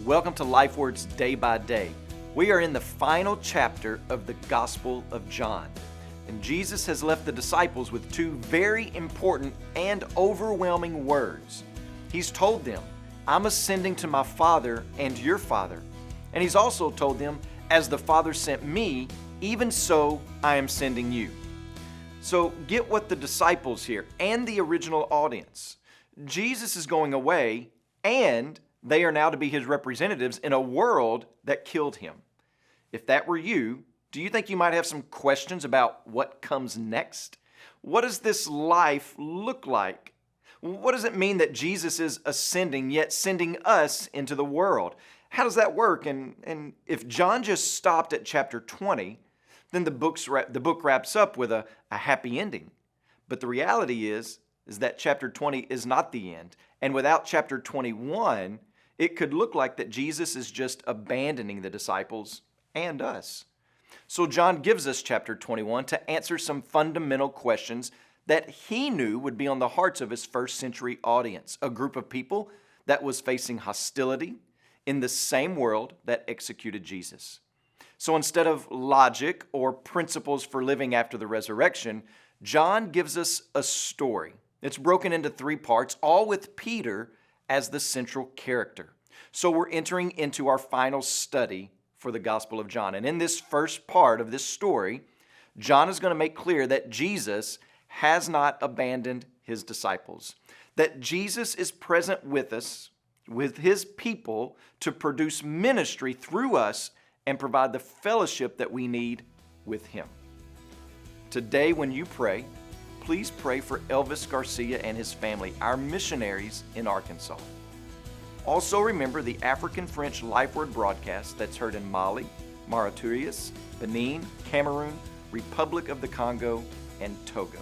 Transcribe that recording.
Welcome to LifeWords Day by Day. We are in the final chapter of the Gospel of John. And Jesus has left the disciples with two very important and overwhelming words. He's told them, I'm ascending to my Father and your Father. And he's also told them, as the Father sent me, even so I am sending you. So get what the disciples hear and the original audience. Jesus is going away, and they are now to be his representatives in a world that killed him. If that were you, do you think you might have some questions about what comes next? What does this life look like? What does it mean that Jesus is ascending yet sending us into the world? How does that work? And if John just stopped at chapter 20, then the book wraps up with a happy ending. But the reality is that chapter 20 is not the end. And without chapter 21, it could look like that Jesus is just abandoning the disciples and us. So John gives us chapter 21 to answer some fundamental questions that he knew would be on the hearts of his first century audience, a group of people that was facing hostility in the same world that executed Jesus. So instead of logic or principles for living after the resurrection, John gives us a story. It's broken into three parts, all with Peter as the central character. So we're entering into our final study for the Gospel of John. And in this first part of this story, John is going to make clear that Jesus has not abandoned his disciples, that Jesus is present with us, with his people, to produce ministry through us and provide the fellowship that we need with him. Today, when you pray, please pray for Elvis Garcia and his family, our missionaries in Arkansas. Also remember the African-French LifeWord broadcast that's heard in Mali, Mauritius, Benin, Cameroon, Republic of the Congo, and Togo.